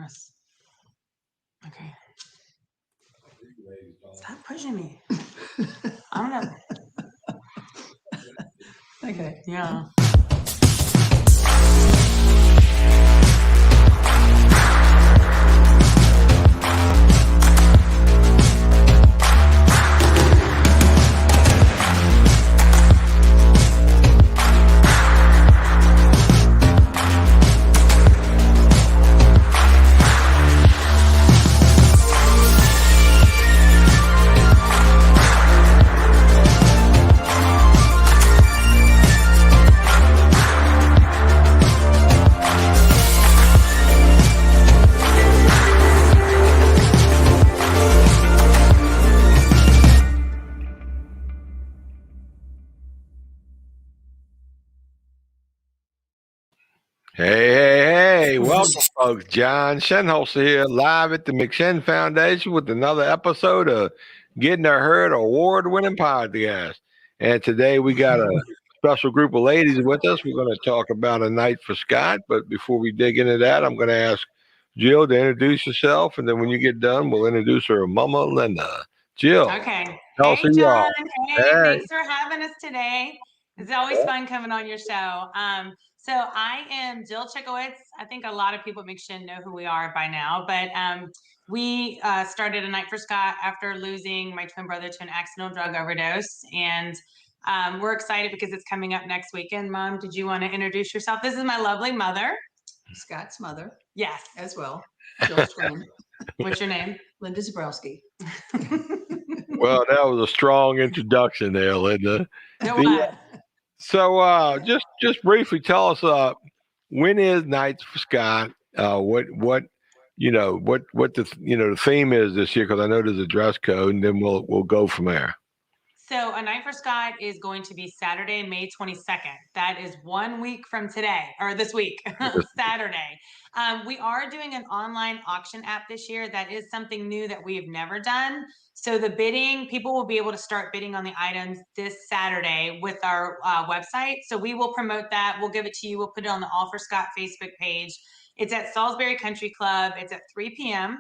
promise. Okay. Stop pushing me. I'm gonna. Okay. Yeah. Hey, welcome, folks. John Shinholser here, live at the McShin Foundation with another episode of Getting Her Heard award-winning podcast. And today we got a special group of ladies with us. We're going to talk about A Night for Scott. But before we dig into that, I'm going to ask Jill to introduce herself. And then when you get done, we'll introduce her mama, Linda. Jill. Okay. Tell us Hey, who you are. John. Hey, Hey. thanks for having us today. It's always fun coming on your show. So I am Jill Cichowicz. I think a lot of people at McShin know who we are by now, but we started A Night for Scott after losing my twin brother to an accidental drug overdose. And we're excited because it's coming up next weekend. Mom, did you want to introduce yourself? This is my lovely mother. Scott's mother. Yes. As well. Jill's twin. What's your name? Linda Zabrowski. Well, that was a strong introduction there, Linda. So just briefly tell us when is Nights for Scott? What the theme is this year, because I know there's a dress code, and then we'll go from there. So A Night for Scott is going to be Saturday, May 22nd. That is 1 week from today, or this week, Saturday. We are doing an online auction app this year. That is something new that we have never done. So the bidding, people will be able to start bidding on the items this Saturday with our website. So we will promote that. We'll give it to you. We'll put it on the All for Scott Facebook page. It's at Salisbury Country Club. It's at 3 p.m.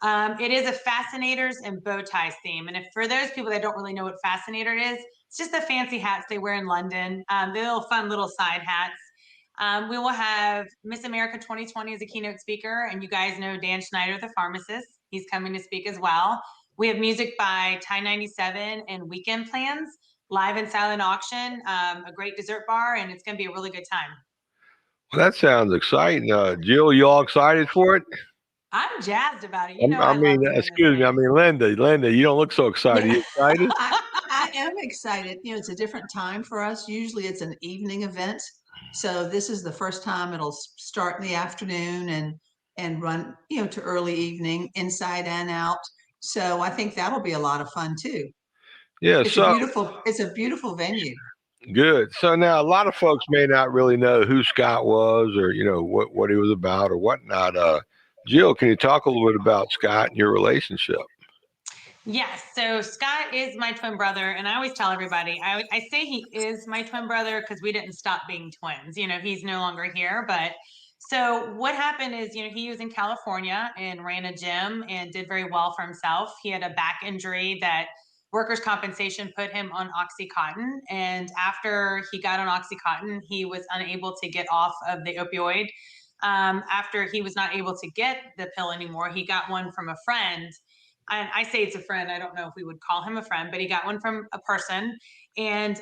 It is a fascinators and bow ties theme. And if for those people that don't really know what fascinator is, it's just the fancy hats they wear in London. The little fun little side hats. We will have Miss America 2020 as a keynote speaker. And you guys know Dan Schneider, the pharmacist. He's coming to speak as well. We have music by Thai 97 and Weekend Plans, live and silent auction, a great dessert bar, and it's going to be a really good time. Well, that sounds exciting. Jill, you all excited for it? I'm jazzed about it. Excuse me. I mean, Linda, you don't look so excited. You excited? I am excited. It's a different time for us. Usually it's an evening event. So this is the first time it'll start in the afternoon and run, to early evening, inside and out. So I think that'll be a lot of fun too. Yeah. It's a beautiful venue. Good. So now a lot of folks may not really know who Scott was, or what he was about or whatnot. Jill, can you talk a little bit about Scott and your relationship? Yes. So Scott is my twin brother. And I always tell everybody, I say he is my twin brother because we didn't stop being twins. He's no longer here. But so what happened is, he was in California and ran a gym and did very well for himself. He had a back injury that workers' compensation put him on Oxycontin. And after he got on Oxycontin, he was unable to get off of the opioid. After he was not able to get the pill anymore, he got one from a friend. And I say it's a friend. I don't know if we would call him a friend, but he got one from a person. And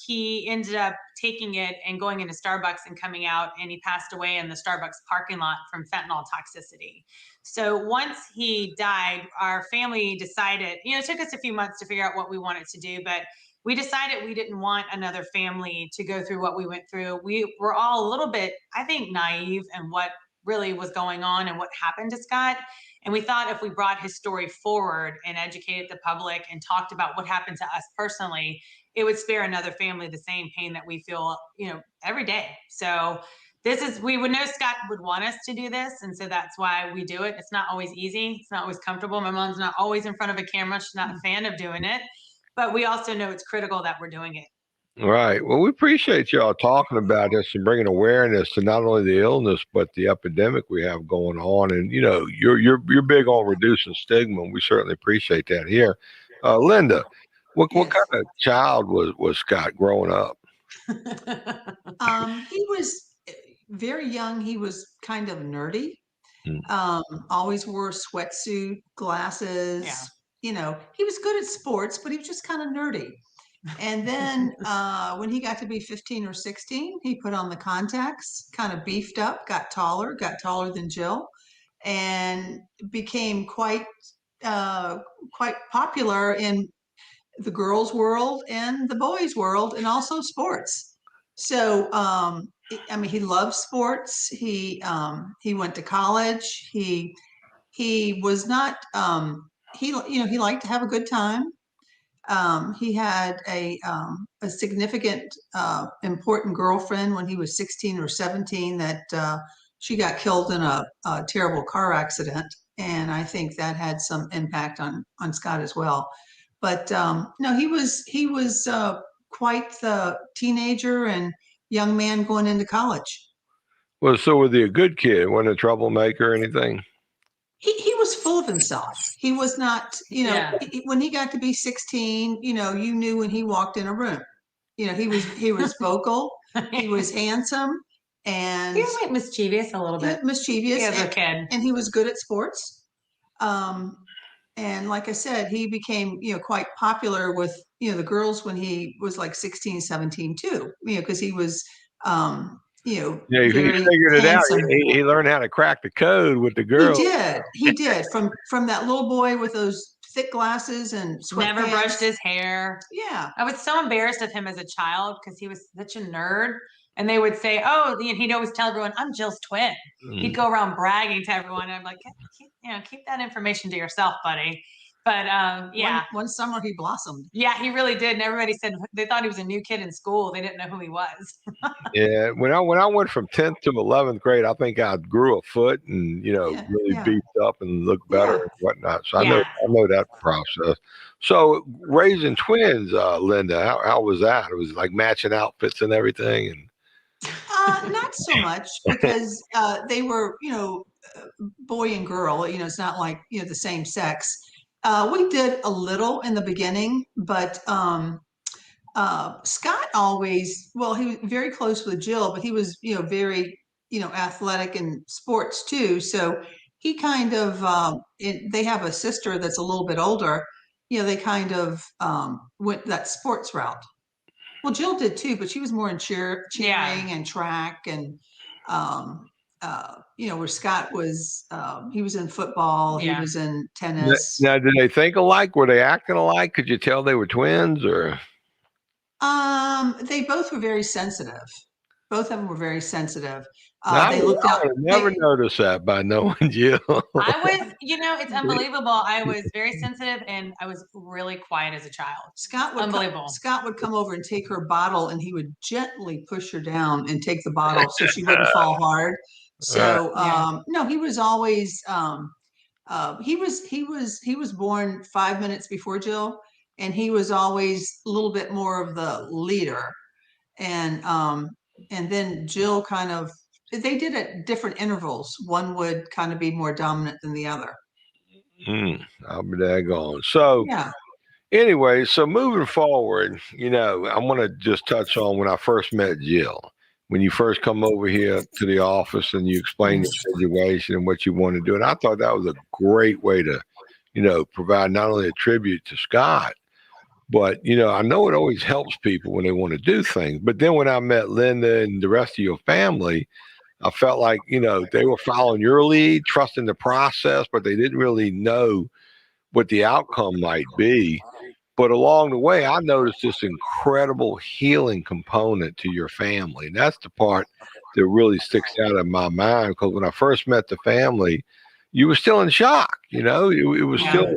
he ended up taking it and going into Starbucks and coming out, and he passed away in the Starbucks parking lot from fentanyl toxicity. So once he died, our family decided, it took us a few months to figure out what we wanted to do, but we decided we didn't want another family to go through what we went through. We were all a little bit, I think, naive in what really was going on and what happened to Scott. And we thought if we brought his story forward and educated the public and talked about what happened to us personally, it would spare another family the same pain that we feel, every day. So we would know Scott would want us to do this. And so that's why we do it. It's not always easy. It's not always comfortable. My mom's not always in front of a camera. She's not a fan of doing it. But we also know it's critical that we're doing it. Right. Well, we appreciate y'all talking about this and bringing awareness to not only the illness but the epidemic we have going on. And you're big on reducing stigma, and we certainly appreciate that here. Linda, what Yes. kind of child was Scott growing up? He was very young. He was kind of nerdy. Mm. Always wore sweatsuit, glasses. Yeah. He was good at sports, but he was just kind of nerdy. And then when he got to be 15 or 16, he put on the contacts, kind of beefed up, got taller than Jill, and became quite popular in the girls' world and the boys' world, and also sports. So, I mean, he loves sports. He went to college. He was not. He liked to have a good time. He had a significant, important girlfriend when he was 16 or 17 that she got killed in a terrible car accident. And I think that had some impact on Scott as well. But no, he was quite the teenager and young man going into college. Well, so was he a good kid? Wasn't a troublemaker or anything? He was full of himself. He was not, Yeah. when he got to be 16, you knew when he walked in a room. He was vocal, he was handsome, and He was like mischievous a little bit. mischievous, As a kid. and he was good at sports. And like I said, he became, quite popular with, the girls when he was like 16, 17 too, because he was, Yeah, he very figured it out. handsome. He learned how to crack the code with the He girl. did. He did. From that little boy with those thick glasses and Never sweatpants. brushed his hair. Yeah. I was so embarrassed of him as a child because he was such a nerd. And they would say, "Oh," and he'd always tell everyone, "I'm Jill's twin." He'd go around bragging to everyone. And I'm like, keep that information to yourself, buddy. But yeah, One summer he blossomed. yeah, he really did. And everybody said they thought he was a new kid in school. They didn't know who he was. Yeah, when I went from 10th to 11th grade, I think I grew a foot and really Yeah. beefed up and looked better Yeah. and whatnot. So Yeah. I know that process. So raising twins, Linda, how was that? It was like matching outfits and everything. And Not so much because they were, boy and girl. It's not like the same sex. We did a little in the beginning, but Scott always, well, he was very close with Jill, but he was, very, athletic in sports too. So he kind of, they have a sister that's a little bit older. They kind of went that sports route. Well, Jill did too, but she was more in cheering and track and, where Scott was, he was in football, he Yeah. was in tennis. now, did they think alike? Were they acting alike? Could you tell they were twins or? They both were very sensitive. Both of them were very sensitive. I They would looked out. never noticed that by knowing Jill. I was, it's unbelievable. I was very sensitive and I was really quiet as a child. Unbelievable. Scott would come over and take her bottle, and he would gently push her down and take the bottle so she wouldn't fall hard. So Yeah. no, he was always he was born 5 minutes before Jill, and he was always a little bit more of the leader. And then Jill kind of, they did at different intervals. One would kind of be more dominant than the other. I'll be daggone. So Yeah. anyway, so moving forward, I want to just touch on when I first met Jill. When you first come over here to the office and you explain the situation and what you want to do. And I thought that was a great way to, provide not only a tribute to Scott, but, I know it always helps people when they want to do things. But then when I met Linda and the rest of your family, I felt like, they were following your lead, trusting the process, but they didn't really know what the outcome might be. But along the way, I noticed this incredible healing component to your family. And that's the part that really sticks out in my mind, because when I first met the family, you were still in shock. It was still,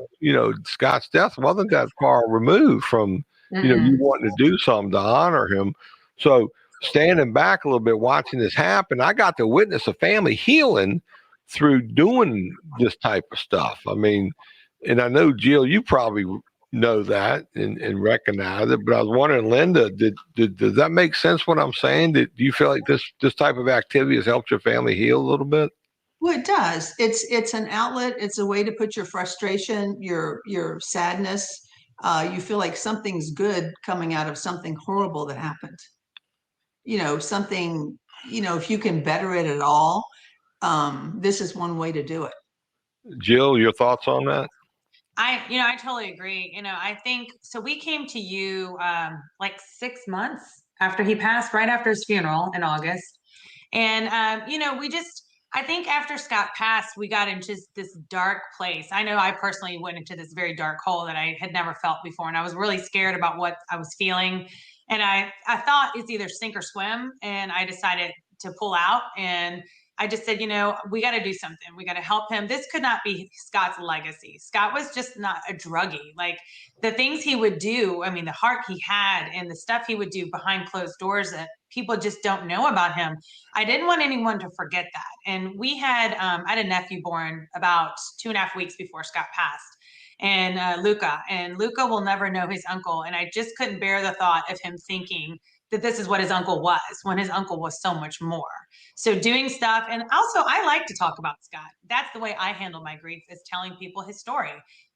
Scott's death wasn't that far removed from, you wanting to do something to honor him. So standing back a little bit, watching this happen, I got to witness a family healing through doing this type of stuff. I mean, and I know, Jill, you probably know that and recognize it. But I was wondering, Linda, does that make sense what I'm saying? Do you feel like this type of activity has helped your family heal a little bit? Well, it does. It's an outlet. It's a way to put your frustration, your sadness. You feel like something's good coming out of something horrible that happened. Something, if you can better it at all, this is one way to do it. Jill, your thoughts on that? I totally agree. I think so. We came to you like 6 months after he passed, right after his funeral in August. And I think after Scott passed, we got into this dark place. I know I personally went into this very dark hole that I had never felt before. And I was really scared about what I was feeling. And I thought it's either sink or swim. And I decided to pull out. And I just said, we got to do something. We got to help him. This could not be Scott's legacy. Scott was just not a druggie. Like the things he would do, I mean, the heart he had and the stuff he would do behind closed doors that people just don't know about him. I didn't want anyone to forget that. And I had a nephew born about 2.5 weeks before Scott passed. And Luca will never know his uncle. And I just couldn't bear the thought of him thinking that this is what his uncle was when his uncle was so much more. So doing stuff. And also I like to talk about Scott. That's the way I handle my grief, is telling people his story,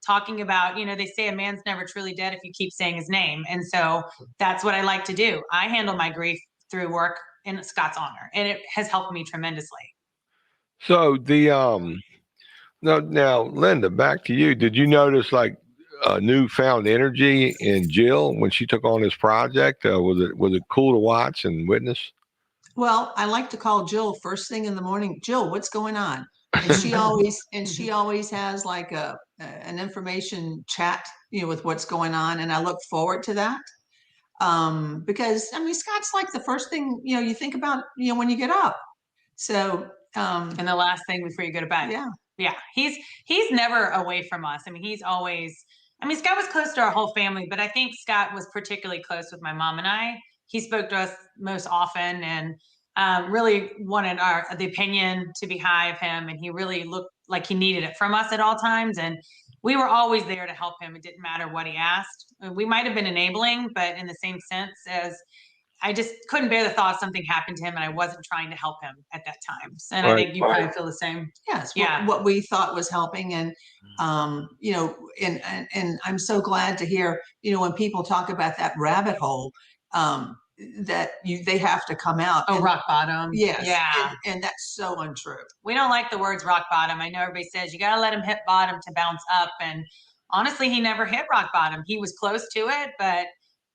talking about, they say a man's never truly dead if you keep saying his name. And so that's what I like to do. I handle my grief through work in Scott's honor, and it has helped me tremendously. So now, Linda, back to you. Did you notice like a newfound energy in Jill when she took on this project? Was it cool to watch and witness? Well, I like to call Jill first thing in the morning. Jill, what's going on? And she always has like an information chat, with what's going on, and I look forward to that. Because I mean, Scott's like the first thing, you think about, when you get up. So, and the last thing before you go to bed. Yeah. He's never away from us. I mean, Scott was close to our whole family, but I think Scott was particularly close with my mom and I. He spoke to us most often and really wanted the opinion to be high of him. And he really looked like he needed it from us at all times. And we were always there to help him. It didn't matter what he asked. We might have been enabling, but in the same sense as I just couldn't bear the thought something happened to him and I wasn't trying to help him at that time. And I think you probably feel the same. Yes. What we thought was helping. And, and I'm so glad to hear, when people talk about that rabbit hole, that they have to come out. Oh, rock bottom. Yes. Yeah. And that's so untrue. We don't like the words rock bottom. I know everybody says you got to let him hit bottom to bounce up. And honestly, he never hit rock bottom. He was close to it, but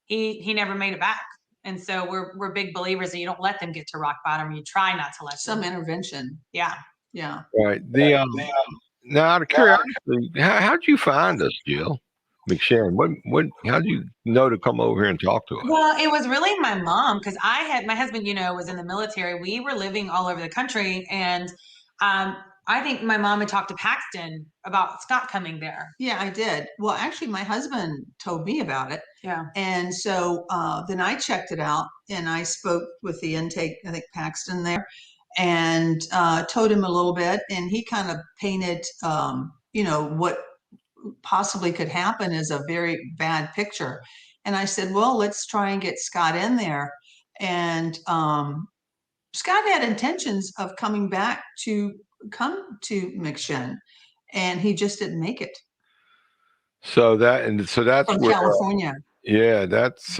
he never made it back. And so we're big believers that you don't let them get to rock bottom. You try not to let some intervention. Yeah. Yeah. Right. Now, out of curiosity, how'd you find us, Jill McShann? How'd you know to come over here and talk to us? Well, it was really my mom, because my husband, was in the military. We were living all over the country, and I think my mom had talked to Paxton about Scott coming there. Yeah, I did. Well, actually, my husband told me about it. Yeah. And so then I checked it out, and I spoke with the intake, I think Paxton there, and told him a little bit, and he kind of painted, what possibly could happen as a very bad picture. And I said, well, let's try and get Scott in there. And Scott had intentions of coming back to come to McShann, and he just didn't make it. So that's from California. Yeah, that's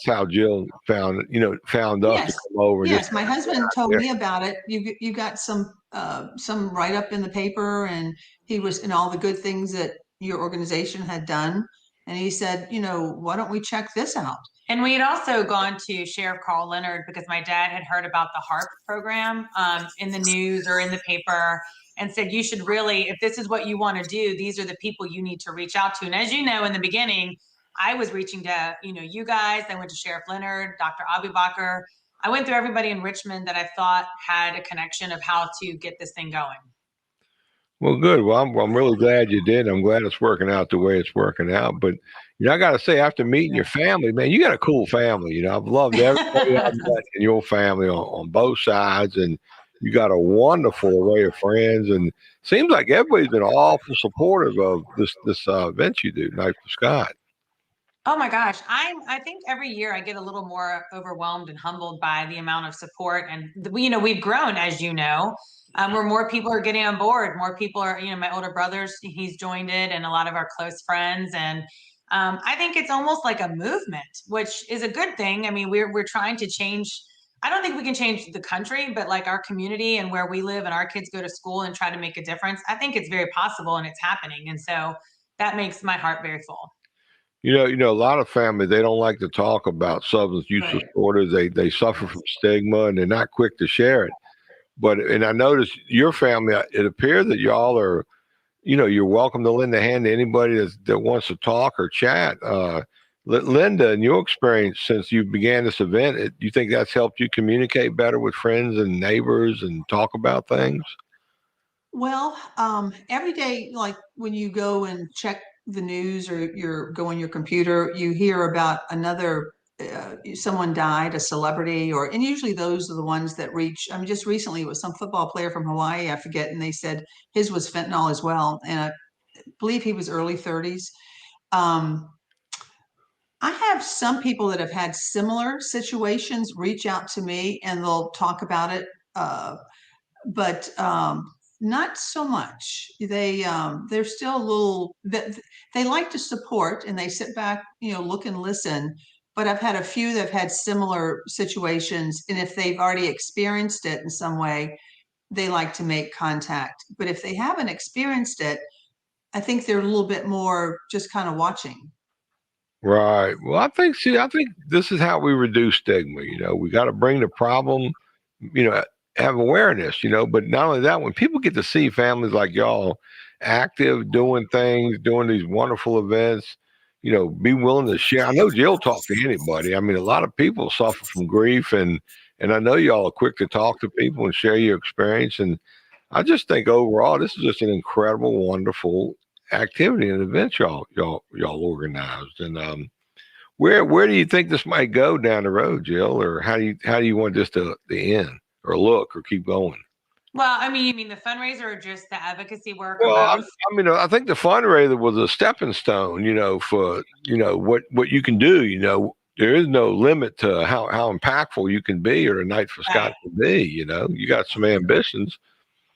how Jill found us to come over. Yes, my husband told me about it. You got some write up in the paper, and he was in all the good things that your organization had done, and he said, why don't we check this out? And we had also gone to Sheriff Carl Leonard because my dad had heard about the HARP program in the news or in the paper, and said, you should really, if this is what you want to do, these are the people you need to reach out to. And as you know, in the beginning, I was reaching to, you guys. I went to Sheriff Leonard, Dr. Abubakar. I went through everybody in Richmond that I thought had a connection of how to get this thing going. Well, good. Well, I'm really glad you did. I'm glad it's working out the way it's working out. But I got to say, after meeting your family, man, you got a cool family. I've loved everybody I've met in your family on both sides, and you got a wonderful array of friends. And seems like everybody's been awful supportive of this event you do, Night for Scott. Oh my gosh. I think every year I get a little more overwhelmed and humbled by the amount of support. And we've grown, as you know, where more people are getting on board. More people are, my older brother's, he's joined it, and a lot of our close friends. And I think it's almost like a movement, which is a good thing. I mean, we're trying to change. I don't think we can change the country, but like our community and where we live and our kids go to school and try to make a difference. I think it's very possible and it's happening. And so that makes my heart very full. A lot of families, they don't like to talk about substance use Right. disorders. They suffer from stigma and they're not quick to share it. And I noticed your family, it appears that y'all are, you're welcome to lend a hand to anybody that wants to talk or chat. Linda, in your experience since you began this event, do you think that's helped you communicate better with friends and neighbors and talk about things? Well, every day, like when you go and check the news or you're go on your computer, you hear about another someone died, a celebrity, and usually those are the ones that reach. I mean, just recently it was some football player from Hawaii, I forget, and they said his was fentanyl as well, and I believe he was early 30s. Um, I have some people that have had similar situations reach out to me and they'll talk about it. But not so much. They're still a little that they like to support and they sit back, look and listen. But I've had a few that have had similar situations, and if they've already experienced it in some way, they like to make contact. But if they haven't experienced it, I think they're a little bit more just kind of watching. Right. Well, I think this is how we reduce stigma. We got to bring the problem, you know, have awareness, but not only that, when people get to see families like y'all active, doing things, doing these wonderful events, be willing to share. I know Jill talk to anybody. I mean, a lot of people suffer from grief and I know y'all are quick to talk to people and share your experience. And I just think overall, this is just an incredible, wonderful activity and event y'all organized. And where do you think this might go down the road, Jill, or how do you want this to end or look or keep going? Well, I mean, you mean the fundraiser or just the advocacy work or Well, both? I think the fundraiser was a stepping stone, for what you can do. There is no limit to how impactful you can be or a night for Scott Right. to be. You got some ambitions.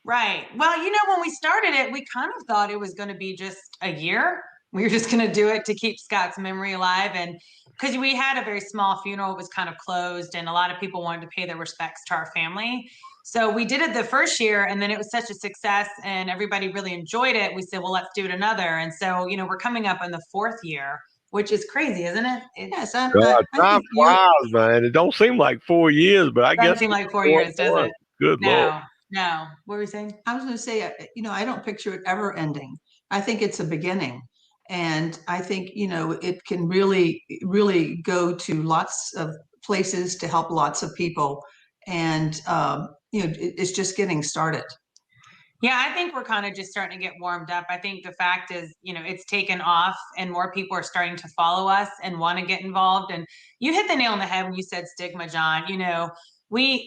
Right. Well, when we started it, we kind of thought it was going to be just a year. We were just going to do it to keep Scott's memory alive. And because we had a very small funeral, it was kind of closed, and a lot of people wanted to pay their respects to our family. So we did it the first year, and then it was such a success and everybody really enjoyed it. We said, well, let's do it another. And so, we're coming up on the fourth year, which is crazy, isn't it? Yes, God, I time think flies, man. It don't seem like 4 years, but I Doesn't guess seem it's like 4 years, does four it? months. Good Lord. No, no. What were we saying? I was going to say, I don't picture it ever ending. I think it's a beginning. And I think, it can really, really go to lots of places to help lots of people. And, it's just getting started. Yeah, I think we're kind of just starting to get warmed up. I think the fact is, it's taken off and more people are starting to follow us and want to get involved. And you hit the nail on the head when you said stigma, John.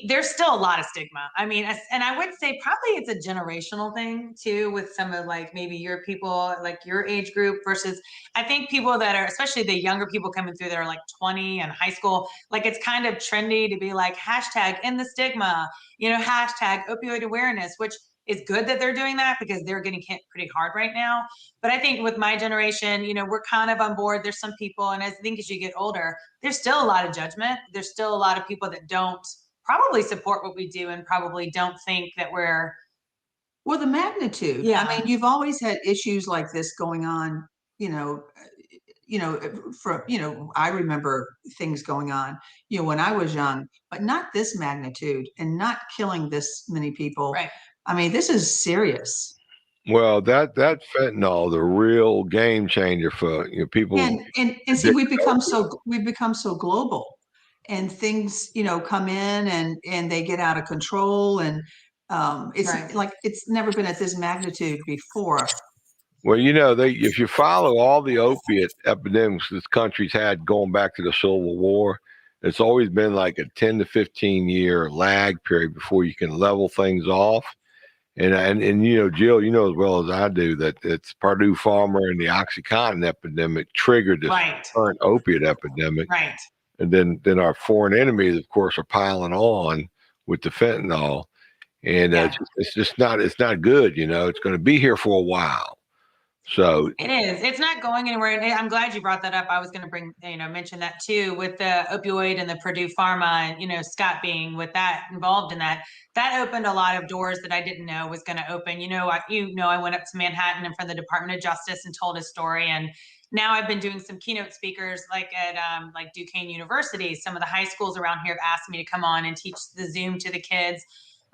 There's still a lot of stigma. I mean, and I would say probably it's a generational thing too, with some of like maybe your people, like your age group versus I think people that are, especially the younger people coming through that are like 20 and high school, like it's kind of trendy to be like hashtag end the stigma, hashtag opioid awareness, which is good that they're doing that because they're getting hit pretty hard right now. But I think with my generation, we're kind of on board. There's some people, and I think as you get older, there's still a lot of judgment. There's still a lot of people that don't probably support what we do and probably don't think that we're. Well, the magnitude. Yeah. I mean, you've always had issues like this going on, I remember things going on, when I was young, but not this magnitude and not killing this many people. Right. I mean, this is serious. Well, that fentanyl, the real game changer for people. And see, we've become so global, and things come in and they get out of control, and it's Right. like it's never been at this magnitude before. Well, if you follow all the opiate epidemics this country's had going back to the Civil War, it's always been like a 10 to 15 year lag period before you can level things off. And Jill, you know as well as I do that it's Purdue Pharma and the OxyContin epidemic triggered this Right. current opiate epidemic. Right. And then our foreign enemies, of course, are piling on with the fentanyl. And it's not good. It's going to be here for a while. So it is. It's not going anywhere. And I'm glad you brought that up. I was going to mention that too, with the opioid and the Purdue Pharma, and, Scott being with that involved in that opened a lot of doors that I didn't know was going to open. I went up to Manhattan in front of the Department of Justice and told a story. And now I've been doing some keynote speakers like at like Duquesne University. Some of the high schools around here have asked me to come on and teach the Zoom to the kids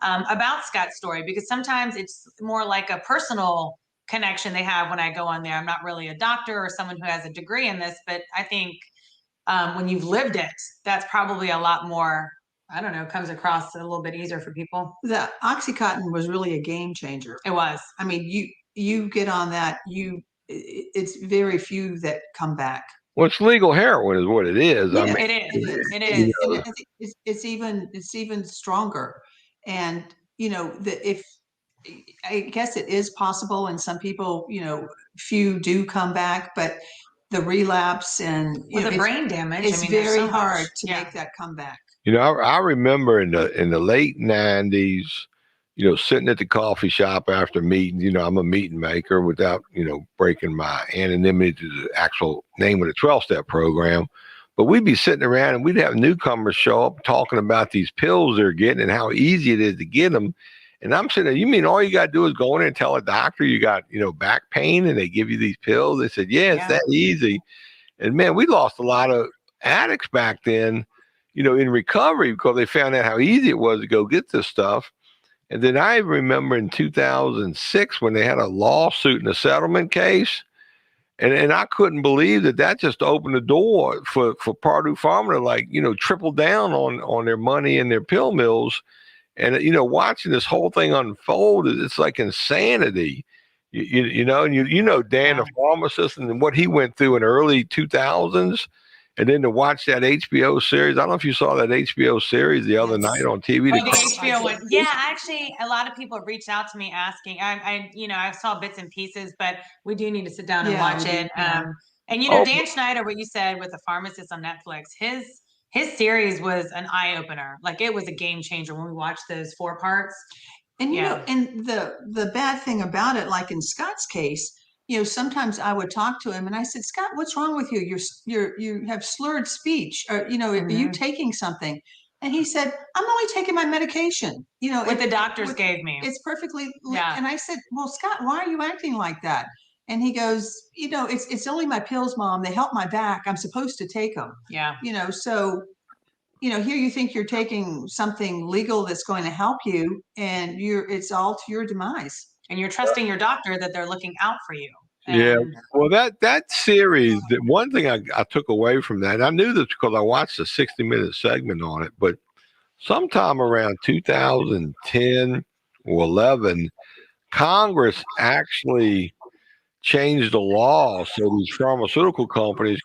about Scott's story, because sometimes it's more like a personal connection they have when I go on there. I'm not really a doctor or someone who has a degree in this, but I think when you've lived it, that's probably a lot more, I don't know, comes across a little bit easier for people. The OxyContin was really a game changer. It was. I mean, you get on that, it's very few that come back. Well, it's legal heroin is what it is. Yeah, I mean, it is. And I think it's even stronger. And if I guess it is possible, and some people, few do come back, but the relapse and the brain damage, it's very hard to make that comeback. I remember in the late 90s, sitting at the coffee shop after meetings. I'm a meeting maker without, breaking my anonymity to the actual name of the 12-step program. But we'd be sitting around and we'd have newcomers show up talking about these pills they're getting and how easy it is to get them. And I'm sitting there, you mean all you got to do is go in and tell a doctor you got, back pain and they give you these pills? They said, yeah, it's that easy. And man, we lost a lot of addicts back then, in recovery, because they found out how easy it was to go get this stuff. And then I remember in 2006 when they had a lawsuit and a settlement case. And I couldn't believe that just opened the door for Purdue Pharma to triple down on their money and their pill mills. And, watching this whole thing unfold, it's like insanity, and Dan, the pharmacist, and what he went through in the early 2000s. And then to watch that HBO series, I don't know if you saw that HBO series the other night on TV. The HBO one. Yeah, actually, a lot of people reached out to me asking. I saw bits and pieces, but we do need to sit down and watch it. And Dan Schneider, what you said with the pharmacist on Netflix, his series was an eye opener. Like, it was a game changer when we watched those 4 parts. And and the bad thing about it, like in Scott's case, sometimes I would talk to him and I said, Scott, what's wrong with you? You have slurred speech, or are you taking something? And he said, I'm only taking my medication. What the doctors gave me. It's perfectly. And I said, well, Scott, why are you acting like that? And he goes, it's only my pills, Mom. They help my back. I'm supposed to take them. Yeah. So, here you think you're taking something legal that's going to help you, and it's all to your demise. And you're trusting your doctor that they're looking out for you. Yeah. Well, that series, the one thing I took away from that, and I knew this because I watched a 60-minute segment on it, but sometime around 2010 or 11, Congress actually changed the law so these pharmaceutical companies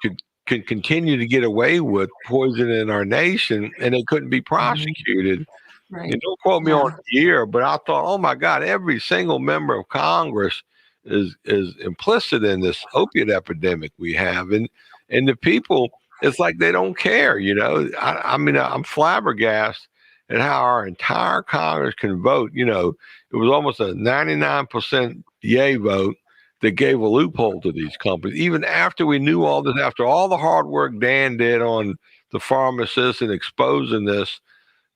could continue to get away with poisoning our nation, and they couldn't be prosecuted. Right. Don't quote me on the year, but I thought, oh my God, every single member of Congress is implicit in this opiate epidemic we have, and the people, it's like they don't care. I mean, I'm flabbergasted at how our entire Congress can vote. It was almost a 99% yay vote that gave a loophole to these companies, even after we knew all this, after all the hard work Dan did on the pharmacists and exposing this.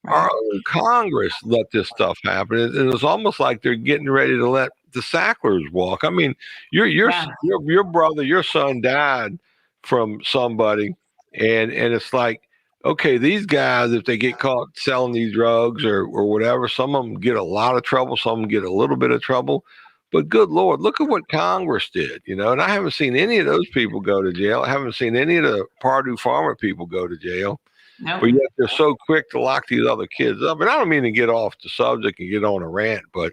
Our own Congress let this stuff happen, and it's almost like they're getting ready to let the Sacklers walk. I mean, your brother, your son died from somebody, and it's like, okay, these guys, if they get caught selling these drugs or whatever, some of them get a lot of trouble, some of them get a little bit of trouble. But good Lord, look at what Congress did, and I haven't seen any of those people go to jail. I haven't seen any of the Purdue Pharma people go to jail. Nope. But yet they're so quick to lock these other kids up. And I don't mean to get off the subject and get on a rant, but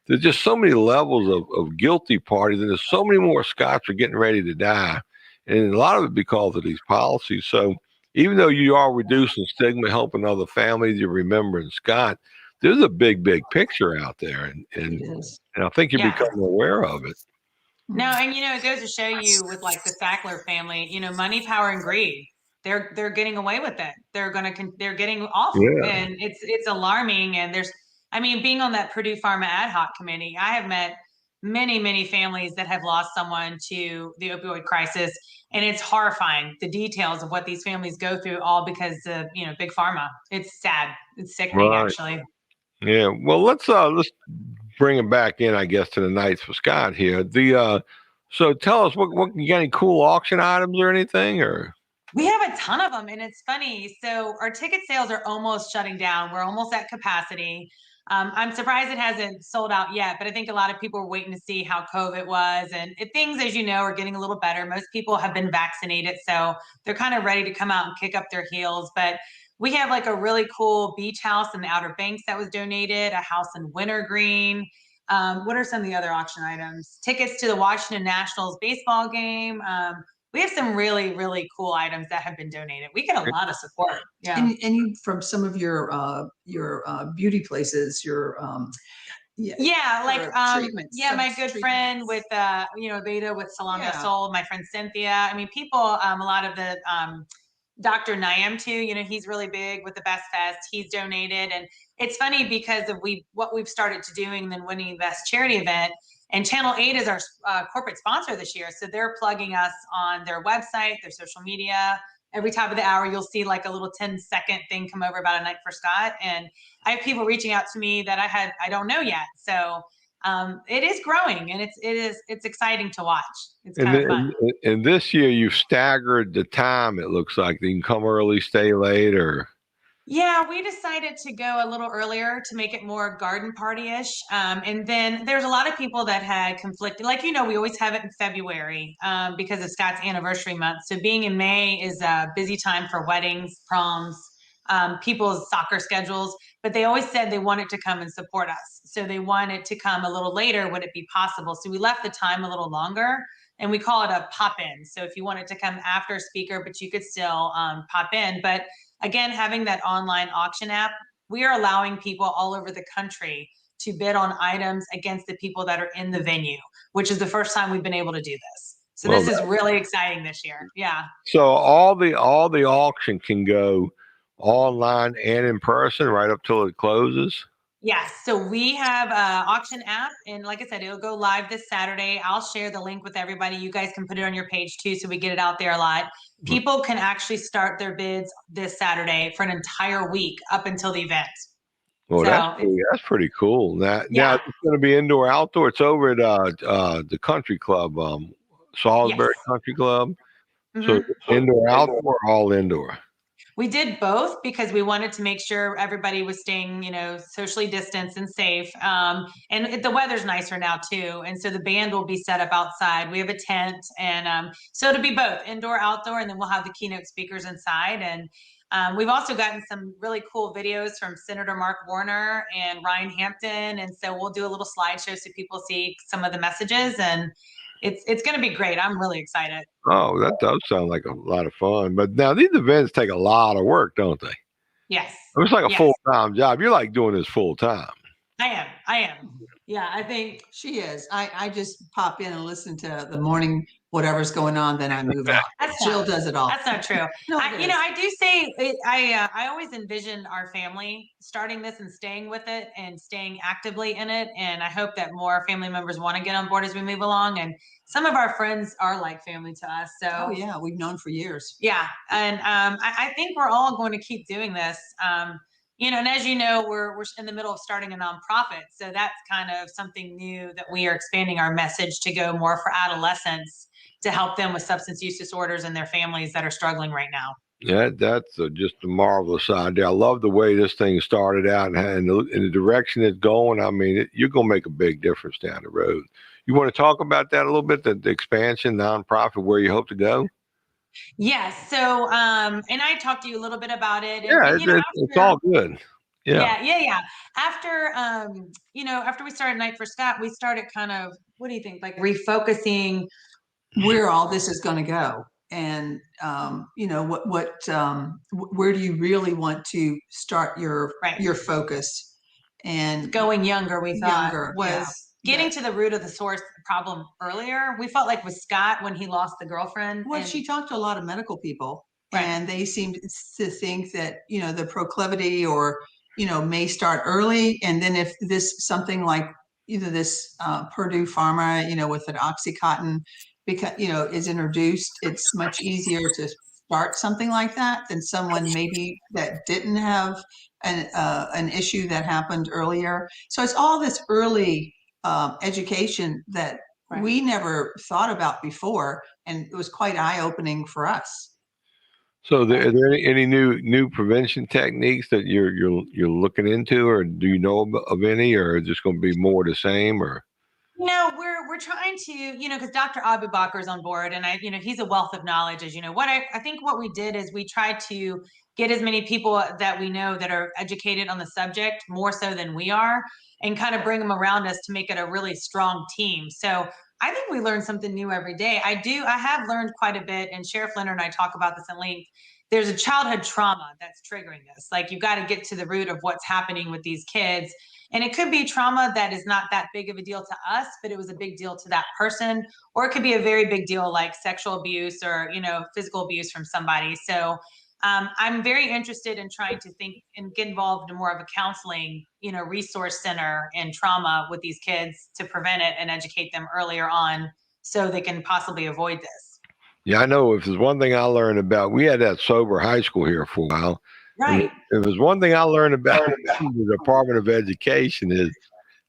there's just so many levels of guilty parties, and there's so many more Scots are getting ready to die. And a lot of it because of these policies. So even though you are reducing stigma, helping other families, you're remembering Scott, there's a big picture out there, and It is. I think you're Yeah. becoming aware of it. No, and it goes to show you with like the Sackler family, money, power, and greed. They're getting away with it. They're getting off, Yeah. and it's alarming. And being on that Purdue Pharma ad hoc committee, I have met many families that have lost someone to the opioid crisis, and it's horrifying the details of what these families go through, all because of big pharma. It's sad. It's sickening, Right. actually. Yeah. Well, let's bring it back in, I guess, to the Nights for Scott here. So tell us, what you got any cool auction items or anything, or? We have a ton of them, and it's funny. So our ticket sales are almost shutting down. We're almost at capacity. I'm surprised it hasn't sold out yet, but I think a lot of people are waiting to see how COVID was, and things, as you know, are getting a little better. Most people have been vaccinated, so they're kind of ready to come out and kick up their heels. But we have like a really cool beach house in the Outer Banks that was donated, a house in Wintergreen. What are some of the other auction items? Tickets to the Washington Nationals baseball game. We have some really, really cool items that have been donated. We get a lot of support. Yeah. And you from some of your beauty places, like treatments. my good friend with Veda with Salon del Sol, my friend Cynthia. People, a lot of the Dr. Naim too, he's really big with the Best Fest. He's donated. And it's funny because of what we've started to doing, then winning the Best Charity event. And Channel 8 is our corporate sponsor this year. So they're plugging us on their website, their social media. Every top of the hour, you'll see like a little 10-second thing come over about a night for Scott. And I have people reaching out to me that I don't know yet. So it is growing, and it's exciting to watch. It's kind of fun. And this year you've staggered the time. It looks like you can come early, stay late, or. Yeah, we decided to go a little earlier to make it more garden party-ish. And then there's a lot of people that had conflicted. Like, we always have it in February because of Scott's anniversary month. So being in May is a busy time for weddings, proms, people's soccer schedules. But they always said they wanted to come and support us. So they wanted to come a little later. Would it be possible? So we left the time a little longer. And we call it a pop-in. So if you wanted to come after a speaker, but you could still pop in. But again, having that online auction app, we are allowing people all over the country to bid on items against the people that are in the venue, which is the first time we've been able to do this. So this is really exciting this year. Yeah. So all the auction can go online and in person right up till it closes? Yes. So we have an auction app, and like I said, it'll go live this Saturday. I'll share the link with everybody. You guys can put it on your page too, so we get it out there a lot. People can actually start their bids this Saturday for an entire week up until the event. Well, that's pretty cool. Now it's going to be indoor, outdoor. It's over at the country club, Salisbury Country Club. So indoor, outdoor, all indoor. We did both because we wanted to make sure everybody was staying, socially distanced and safe. And the weather's nicer now too. And so the band will be set up outside. We have a tent, and so it'll be both indoor, outdoor, and then we'll have the keynote speakers inside. And we've also gotten some really cool videos from Senator Mark Warner and Ryan Hampton. And so we'll do a little slideshow so people see some of the messages, and it's going to be great. I'm really excited. Oh, that does sound like a lot of fun. But now these events take a lot of work, don't they? Yes. It's like a full-time job. You're like doing this full-time. I am. Yeah, I think she is. I just pop in and listen to the morning, whatever's going on, then I move out. Jill does it all. That's not true. No, I do say I always envision our family starting this and staying with it and staying actively in it. And I hope that more family members want to get on board as we move along. And some of our friends are like family to us. So we've known for years. Yeah. And I think we're all going to keep doing this. And as you know, we're in the middle of starting a nonprofit. So that's kind of something new that we are expanding our message to go more for adolescents to help them with substance use disorders and their families that are struggling right now. Yeah, that's just a marvelous idea. I love the way this thing started out and the direction it's going. I mean, you're going to make a big difference down the road. You want to talk about that a little bit, the expansion, nonprofit, where you hope to go? Yes. So, and I talked to you a little bit about it. And, it's all good. Yeah. After, after we started Night for Scott, we started kind of, what do you think? Like refocusing where all this is going to go. And, where do you really want to start your focus? and Going younger, we thought was getting to to the root of the source problem earlier. We felt like with Scott when he lost the girlfriend. Well, she talked to a lot of medical people, Right. and they seemed to think that, the proclivity or, may start early. And then if something like either this Purdue Pharma, with an Oxycontin, because, is introduced, it's much easier to start something like that than someone maybe that didn't have an issue that happened earlier. So it's all this early education that we never thought about before, and it was quite eye-opening for us. So, are there any new prevention techniques that you're looking into, or do you know of any, or is this going to be more the same, or? No, we're trying to, because Dr. Abu Bakr is on board, and he's a wealth of knowledge, as you know. What I think what we did is we tried to get as many people that we know that are educated on the subject, more so than we are, and kind of bring them around us to make it a really strong team. So I think we learn something new every day. I have learned quite a bit, and Sheriff Leonard and I talk about this at length. There's a childhood trauma that's triggering this. Like, you've got to get to the root of what's happening with these kids. And it could be trauma that is not that big of a deal to us, but it was a big deal to that person. Or it could be a very big deal, like sexual abuse or, physical abuse from somebody. So I'm very interested in trying to think and get involved in more of a counseling, resource center and trauma with these kids to prevent it and educate them earlier on so they can possibly avoid this. Yeah, I know. If there's one thing I learned about, we had that sober high school here for a while. Right. If there's one thing I learned about the Department of Education is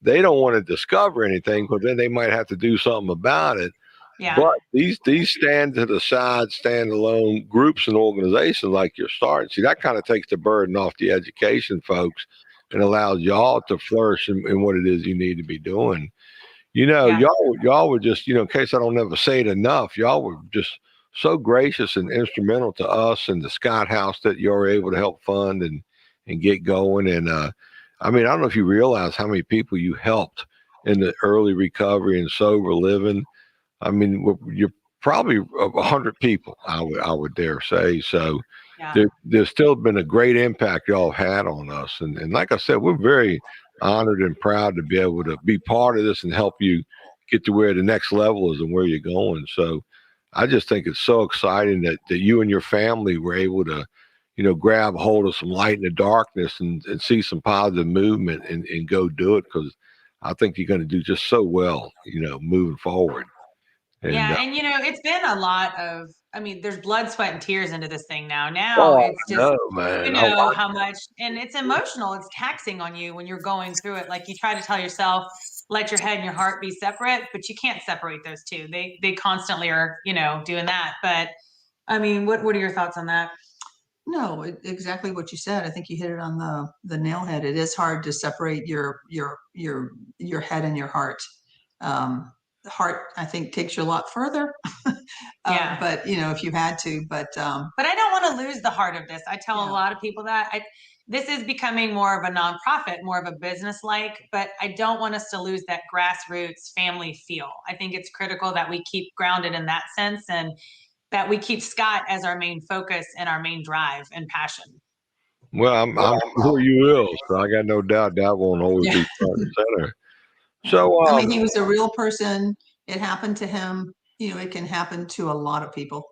they don't want to discover anything, because then they might have to do something about it. Yeah. But these stand to the side, standalone groups and organizations like you're starting, see, that kind of takes the burden off the education folks and allows y'all to flourish in what it is you need to be doing. Y'all were just, in case I don't ever say it enough, y'all were just so gracious and instrumental to us and the Scott House that you're able to help fund and get going. And I don't know if you realize how many people you helped in the early recovery and sober living. You're probably 100 people, I would dare say. So there's still been a great impact y'all had on us. And like I said, we're very honored and proud to be able to be part of this and help you get to where the next level is and where you're going. So I just think it's so exciting that you and your family were able to, grab hold of some light in the darkness and see some positive movement and go do it, because I think you're going to do just so well, moving forward. And it's been a lot of, there's blood, sweat, and tears into this thing now. It's just, how much, and it's emotional. It's taxing on you when you're going through it. Like, you try to tell yourself, let your head and your heart be separate, but you can't separate those two. They constantly are, doing that. But what are your thoughts on that? No, exactly what you said. I think you hit it on the nail head. It is hard to separate your head and your heart. The heart, I think, takes you a lot further. But if you had to, but I don't want to lose the heart of this. I tell a lot of people that this is becoming more of a nonprofit, more of a business like, but I don't want us to lose that grassroots family feel. I think it's critical that we keep grounded in that sense, and that we keep Scott as our main focus and our main drive and passion. Well, I'm sure you will. So I got no doubt that won't always be front and center. So he was a real person. It happened to him. It can happen to a lot of people.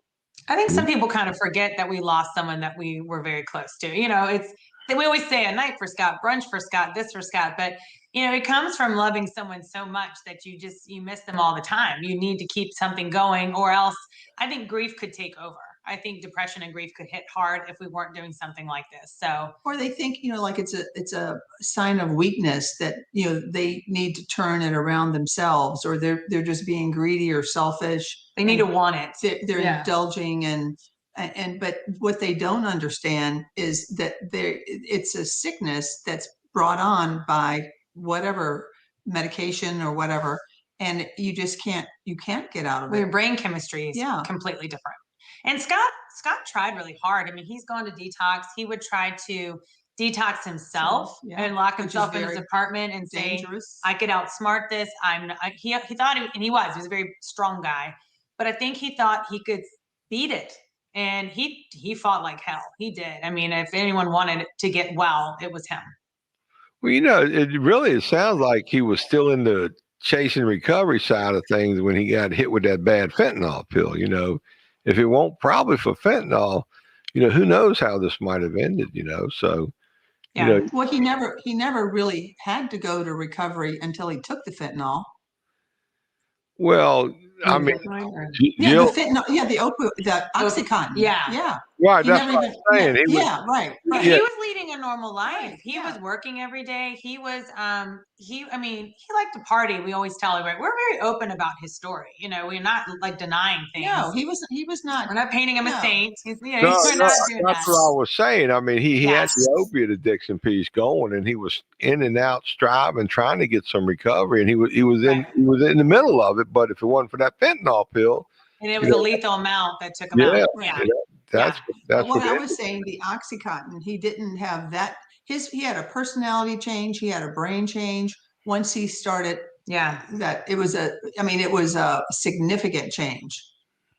I think some people kind of forget that we lost someone that we were very close to. We always say a night for Scott, brunch for Scott, this for Scott, but it comes from loving someone so much that you miss them all the time. You need to keep something going, or else I think grief could take over. I think depression and grief could hit hard if we weren't doing something like this. So, or they think, like it's a sign of weakness that, they need to turn it around themselves, or they're just being greedy or selfish. They need to want it. They're indulging and but what they don't understand is that it's a sickness that's brought on by whatever medication or whatever, and you can't get out of it. Your brain chemistry is completely different. And Scott tried really hard. He's gone to detox. He would try to detox himself and lock himself in his apartment and dangerous. Say, I could outsmart this. He thought he was a very strong guy, but I think he thought he could beat it. And he fought like hell. He did. If anyone wanted to get well, it was him. Well, it sounds like he was still in the chasing recovery side of things when he got hit with that bad fentanyl pill. If it won't probably for fentanyl, who knows how this might have ended, So, Yeah. Well, he never really had to go to recovery until he took the fentanyl. well, I mean, Yeah, the Jill, fentanyl. Yeah, the OxyContin. Yeah. right, He that's never what even. I'm saying. Yeah, right. He Yeah. was leading a normal life. Right, He yeah. was working every day. He was, he liked to party. We always tell everybody, we're very open about his story. We're not like denying things. No, he was not. We're not painting him a No. saint. No, We're not doing that's that. what I was saying. I mean, he Yeah. had the opiate addiction piece going, and he was in and out striving, trying to get some recovery, and he was Right. in the middle of it. But if it wasn't for that fentanyl pill, And it was a lethal amount that took him yeah, out. Right. Yeah. that's But what what I it was saying, the OxyContin, he didn't have that. He had a personality change. He had a brain change once he started. Yeah. That it was a significant change.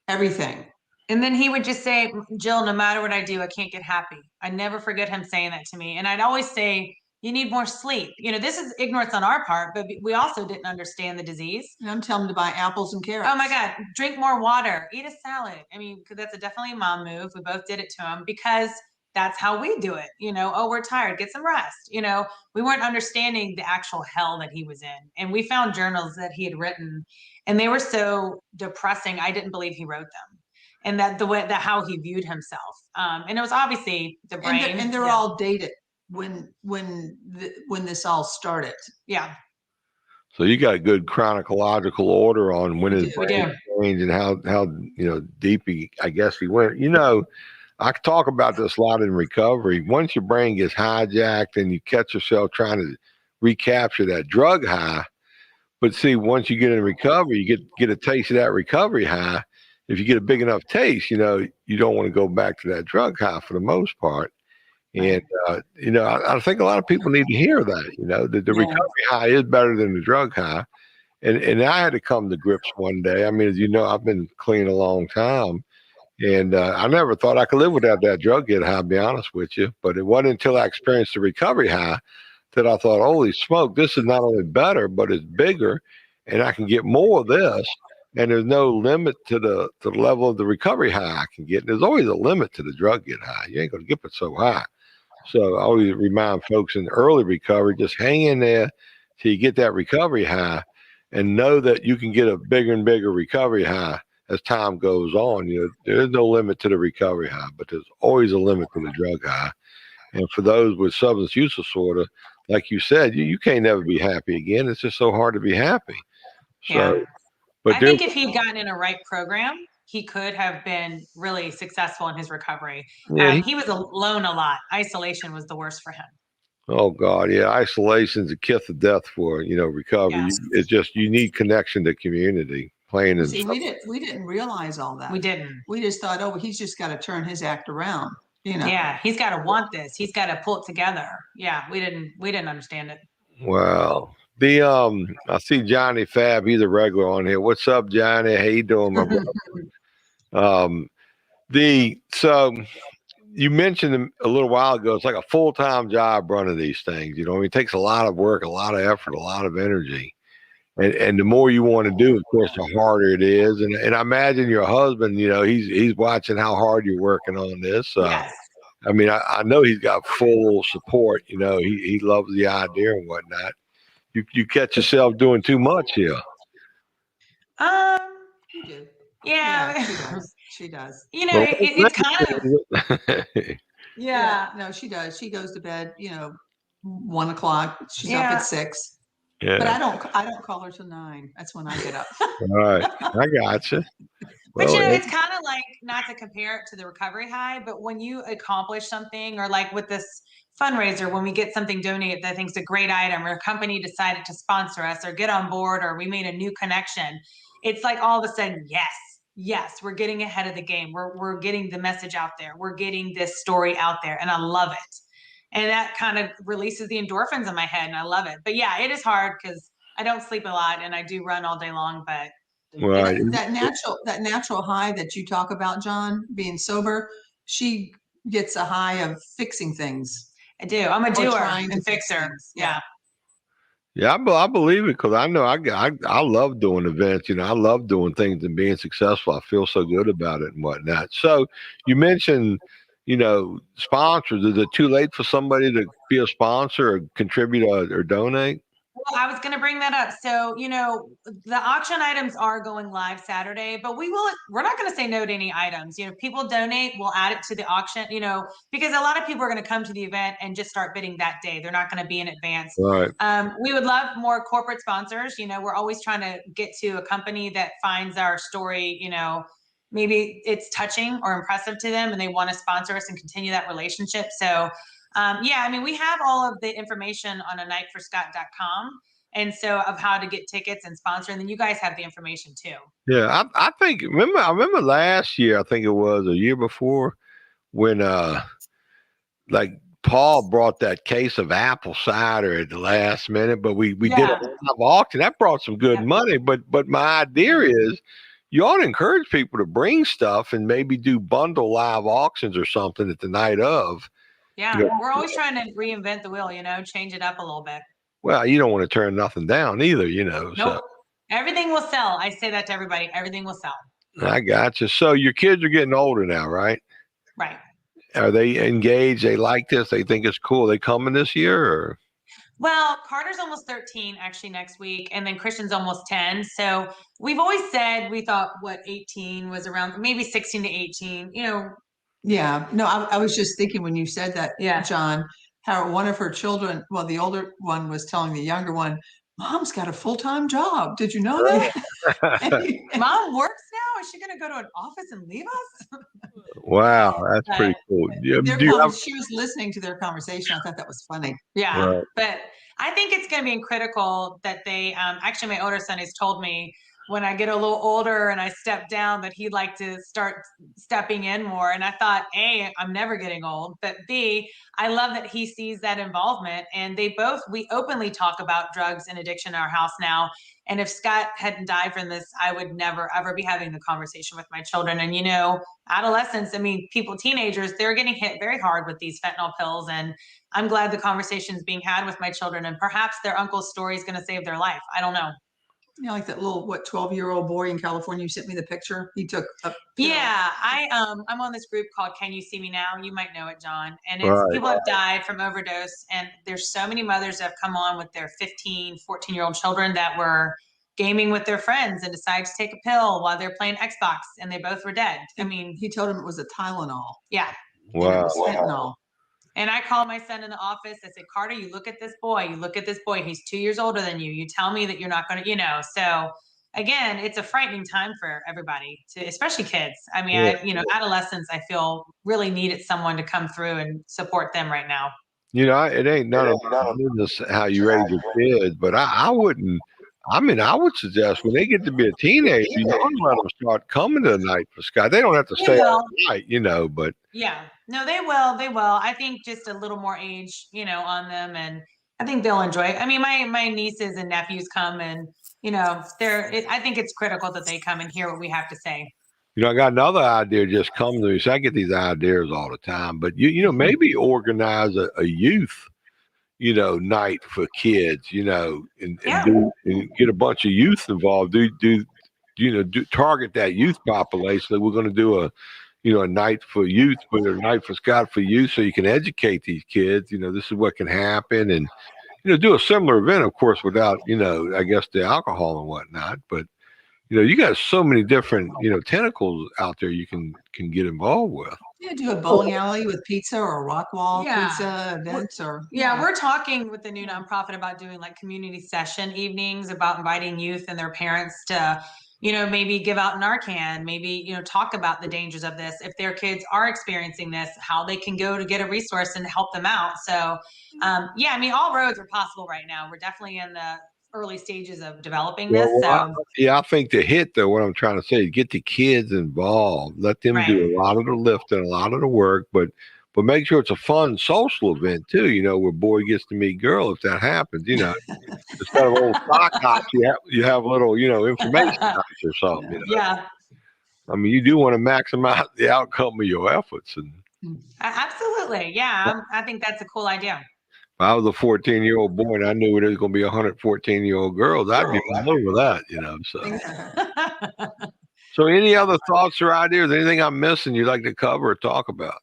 Everything. And then he would just say, Jill, no matter what I do, I can't get happy. I never forget him saying that to me. And I'd always say, you need more sleep. This is ignorance on our part, but we also didn't understand the disease. And I'm telling him to buy apples and carrots. Oh my God, drink more water, eat a salad. I mean, because that's definitely a mom move. We both did it to him because that's how we do it. Oh, we're tired, get some rest. We weren't understanding the actual hell that he was in. And we found journals that he had written and they were so depressing. I didn't believe he wrote them. And that how he viewed himself. And it was obviously the brain. And they're all dated when this all started. Yeah. So you got good chronological order on when his We brain do. changed and how deep I guess he went. I could talk about this a lot in recovery. Once your brain gets hijacked and you catch yourself trying to recapture that drug high, but see, once you get in recovery, you get a taste of that recovery high. If you get a big enough taste, you don't want to go back to that drug high for the most part. And, I think a lot of people need to hear that, that the recovery high is better than the drug high. And I had to come to grips one day. I mean, as you know, I've been clean a long time. And I never thought I could live without that drug get high, to be honest with you. But it wasn't until I experienced the recovery high that I thought, holy smoke, this is not only better, but it's bigger. And I can get more of this. And there's no limit to the level of the recovery high I can get. There's always a limit to the drug get high. You ain't going to get it so high. So I always remind folks in early recovery, just hang in there till you get that recovery high and know that you can get a bigger and bigger recovery high as time goes on. There's no limit to the recovery high, but there's always a limit to the drug high. And for those with substance use disorder, like you said, you can't never be happy again. It's just so hard to be happy. So, I think if he'd gotten in a right program, he could have been really successful in his recovery. Yeah, he was alone a lot. Isolation was the worst for him. Oh God, yeah. Isolation's a kiss of death for recovery. Yes. It's just you need connection to community. Plain and See, we didn't realize all that. We didn't. We just thought, oh, he's just got to turn his act around. Yeah, he's got to want this. He's got to pull it together. Yeah, we didn't understand it. Wow. I see Johnny Fab. He's a regular on here. What's up, Johnny? How you doing, my brother? So you mentioned a little while ago, it's like a full-time job running these things. It takes a lot of work, a lot of effort, a lot of energy. And the more you want to do, of course, the harder it is. And I imagine your husband, he's watching how hard you're working on this. Yes. I mean, I know he's got full support. He loves the idea and whatnot. You catch yourself doing too much here. You do. Yeah. She does. It's kind of. Yeah. No, she does. She goes to bed, 1 o'clock. She's up Yeah. at 6. Yeah. But I don't call her till 9. That's when I get up. All right. I gotcha. But it's kind of like, not to compare it to the recovery high, but when you accomplish something, or like with this fundraiser, when we get something donated that I think is a great item, or a company decided to sponsor us or get on board, or we made a new connection, it's like all of a sudden, yes, we're getting ahead of the game. We're getting the message out there. We're getting this story out there, and I love it. And that kind of releases the endorphins in my head, and I love it. But yeah, it is hard because I don't sleep a lot and I do run all day long, but right. That natural high that you talk about, John, being sober, she gets a high of fixing things. I do. I'm a Or doer trying to and fix fixer. things. Yeah. Yeah, I believe it because I know I love doing events. I love doing things and being successful. I feel so good about it and whatnot. So you mentioned, sponsors. Is it too late for somebody to be a sponsor or contribute or donate? Well, I was going to bring that up. So, the auction items are going live Saturday, but we're not going to say no to any items. If people donate, we'll add it to the auction, because a lot of people are going to come to the event and just start bidding that day. They're not going to be in advance. Right. We would love more corporate sponsors. We're always trying to get to a company that finds our story, maybe it's touching or impressive to them and they want to sponsor us and continue that relationship. So, we have all of the information on anightforscott.com. And so of how to get tickets and sponsor. And then you guys have the information too. Yeah, I remember last year, I think it was a year before, when like Paul brought that case of apple cider at the last minute, but we did a live auction. That brought some good money. But my idea is you ought to encourage people to bring stuff and maybe do bundle live auctions or something at the night of. Yeah, we're always trying to reinvent the wheel, change it up a little bit. Well, you don't want to turn nothing down either, Nope. So. Everything will sell. I say that to everybody. Everything will sell. I got you. So your kids are getting older now, right? Right. Are they engaged? They like this? They think it's cool? They coming this year? Or? Well, Carter's almost 13 actually next week, and then Christian's almost 10. So we've always said we thought 18 was around, maybe 16 to 18, Yeah, no, I was just thinking when you said that, John, how one of her children, well, the older one was telling the younger one, Mom's got a full-time job. Did you know that? Mom works now? Is she going to go to an office and leave us? Wow, that's pretty cool. She was listening to their conversation. I thought that was funny. Yeah, right. But I think it's going to be critical that they, actually my older son has told me when I get a little older and I step down that he'd like to start stepping in more. And I thought, A, I'm never getting old, but B, I love that he sees that involvement. And we openly talk about drugs and addiction in our house now. And if Scott hadn't died from this, I would never, ever be having the conversation with my children. And, adolescents, teenagers, they're getting hit very hard with these fentanyl pills. And I'm glad the conversation is being had with my children. And perhaps their uncle's story is going to save their life. I don't know. Like that little 12-year-old boy in California. You sent me the picture. He took a pill. Yeah, I'm on this group called Can You See Me Now? You might know it, John. And people have died from overdose. And there's so many mothers that have come on with their 15, 14-year-old children that were gaming with their friends and decided to take a pill while they're playing Xbox, and they both were dead. He told him it was a Tylenol. Yeah. Wow. And it was fentanyl. And I called my son in the office. I said, Carter, you look at this boy. You look at this boy. He's 2 years older than you. You tell me that you're not going to, So again, it's a frightening time for everybody, especially kids. Adolescents, I feel really needed someone to come through and support them right now. It ain't none of business how you raise your kids, but I wouldn't. I would suggest when they get to be a teenager, you let them start coming to the Night for Scott. They don't have to stay all night, but. Yeah, no, they will. They will. I think just a little more age, on them, and I think they'll enjoy it. My nieces and nephews come, and I think it's critical that they come and hear what we have to say. I got another idea just come to me. So I get these ideas all the time, but maybe organize a youth, night for kids, and get a bunch of youth involved. Target that youth population. We're going to do a night for youth, but a Night for Scott for youth, so you can educate these kids. This is what can happen, and do a similar event, of course, without I guess the alcohol and whatnot. But you got so many different tentacles out there you can get involved with. Yeah, do a bowling alley with pizza or a rock wall pizza events we're talking with the new nonprofit about doing like community session evenings, about inviting youth and their parents to maybe give out Narcan, maybe, talk about the dangers of this. If their kids are experiencing this, how they can go to get a resource and help them out. So, all roads are possible right now. We're definitely in the early stages of developing this. I think the hit, though, what I'm trying to say is get the kids involved. Let them do a lot of the lifting, a lot of the work, but make sure it's a fun social event too, where boy gets to meet girl if that happens, instead of old sock hops, you have little, information hops or something. Yeah. You do want to maximize the outcome of your efforts. And Absolutely. Yeah. I think that's a cool idea. If I was a 14-year-old boy and I knew there was going to be 114-year-old girls, I'd be all over that, So any other thoughts or ideas, anything I'm missing you'd like to cover or talk about?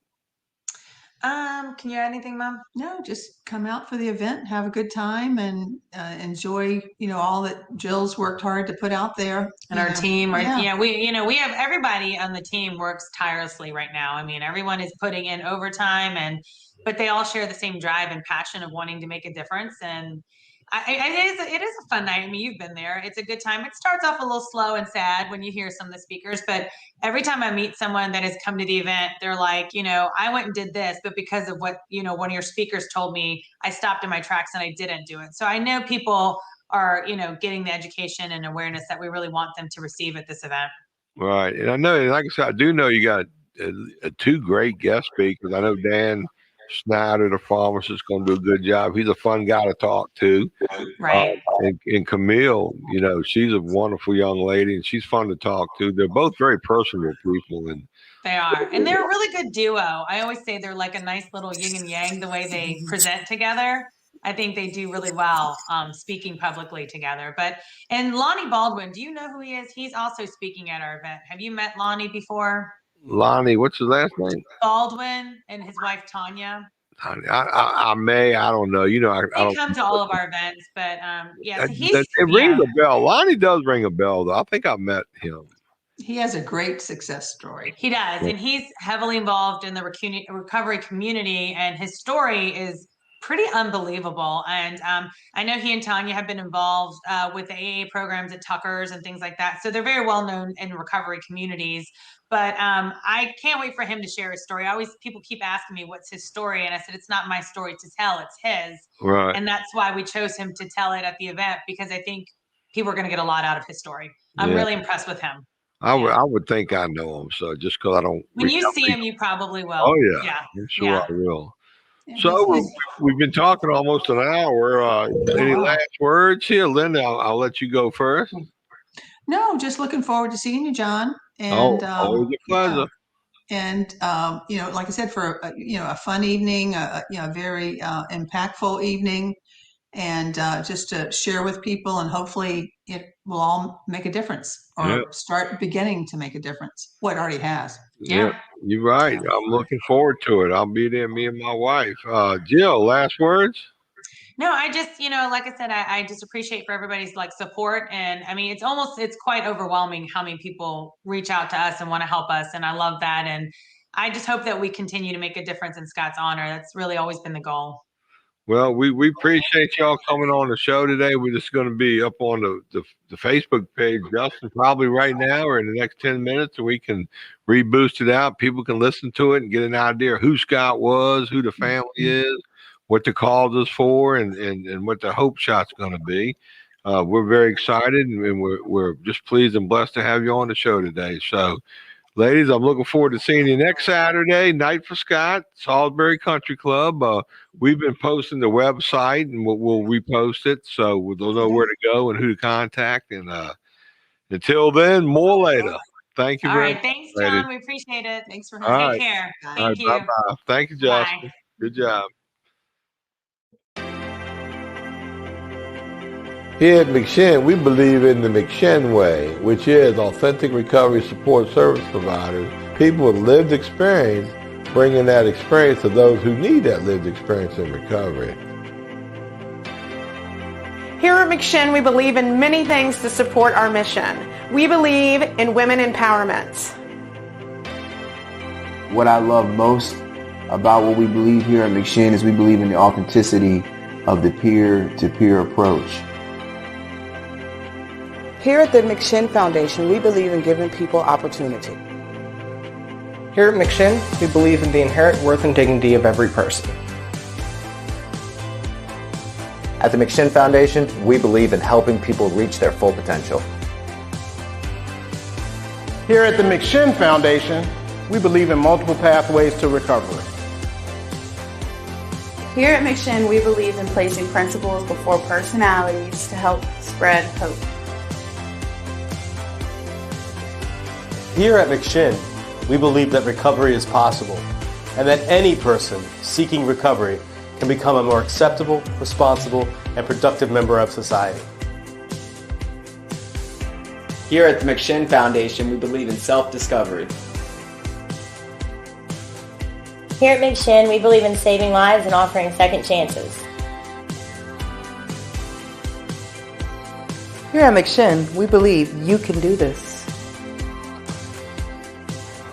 Can you add anything, Mom? No, just come out for the event, have a good time, and enjoy, all that Jill's worked hard to put out there. And our team, yeah. we have everybody on the team works tirelessly right now. I mean, everyone is putting in overtime, but they all share the same drive and passion of wanting to make a difference. And it is a fun night. I mean, you've been there. It's a good time. It starts off a little slow and sad when you hear some of the speakers, but every time I meet someone that has come to the event, they're like, I went and did this, but because of what, one of your speakers told me, I stopped in my tracks and I didn't do it. So I know people are, getting the education and awareness that we really want them to receive at this event. Right. And I know, like I said, I do know you got two great guest speakers. I know Dan Snyder, the pharmacist, is going to do a good job. He's a fun guy to talk to. Right. And Camille, she's a wonderful young lady and she's fun to talk to. They're both very personable people. And they are. And they're a really good duo. I always say they're like a nice little yin and yang, the way they present together. I think they do really well speaking publicly together. And Lonnie Baldwin, do you know who he is? He's also speaking at our event. Have you met Lonnie before? Lonnie, what's his last name? Baldwin and his wife, Tanya. I don't know. They come to all of our events, but yeah. So it rings a bell. Lonnie does ring a bell, though. I think I met him. He has a great success story. He does, and he's heavily involved in the recovery community, and his story is pretty unbelievable. And I know he and Tanya have been involved with the AA programs at Tucker's and things like that. So they're very well known in recovery communities. But I can't wait for him to share his story. People keep asking me what's his story, and I said it's not my story to tell; it's his. Right. And that's why we chose him to tell it at the event, because I think people are going to get a lot out of his story. I'm really impressed with him. I would think I know him, so just because I don't. When you see him, you probably will. Oh yeah, I'm sure I will. So we've been talking almost an hour. Any last words here, Linda? I'll let you go first. No, just looking forward to seeing you, John. And always a pleasure. And like I said, for a fun evening, a very impactful evening, and just to share with people, and hopefully it will all make a difference, or start beginning to make a difference. What already has. Yeah, you're right. I'm looking forward to it. I'll be there, me and my wife. Jill, last words? No, I just, like I said, I just appreciate for everybody's support. And I mean, it's quite overwhelming how many people reach out to us and want to help us. And I love that. And I just hope that we continue to make a difference in Scott's honor. That's really always been the goal. Well, we appreciate y'all coming on the show today. We're just going to be up on the Facebook page, Justin, probably right now or in the next 10 minutes, so we can reboost it out. People can listen to it and get an idea of who Scott was, who the family is, what the cause is for, and what the hope shot's going to be. We're very excited, and we're just pleased and blessed to have you on the show today. So, ladies, I'm looking forward to seeing you next Saturday night for Scott, Salisbury Country Club. We've been posting the website, and we'll repost it, so they'll know where to go and who to contact. And until then, more later. Thank you very much. All right, thanks, John. Ladies. We appreciate it. Thanks for having me. Take care. Thank you. Bye-bye. Thank you, Justin. Bye. Good job. Here at McShin, we believe in the McShin way, which is authentic recovery support service providers, people with lived experience, bringing that experience to those who need that lived experience in recovery. Here at McShin, we believe in many things to support our mission. We believe in women empowerment. What I love most about what we believe here at McShin is we believe in the authenticity of the peer-to-peer approach. Here at the McShin Foundation, we believe in giving people opportunity. Here at McShin, we believe in the inherent worth and dignity of every person. At the McShin Foundation, we believe in helping people reach their full potential. Here at the McShin Foundation, we believe in multiple pathways to recovery. Here at McShin, we believe in placing principles before personalities to help spread hope. Here at McShin, we believe that recovery is possible and that any person seeking recovery can become a more acceptable, responsible, and productive member of society. Here at the McShin Foundation, we believe in self-discovery. Here at McShin, we believe in saving lives and offering second chances. Here at McShin, we believe you can do this.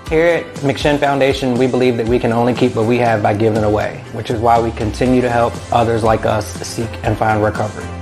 Here at McShin Foundation, we believe that we can only keep what we have by giving away, which is why we continue to help others like us seek and find recovery.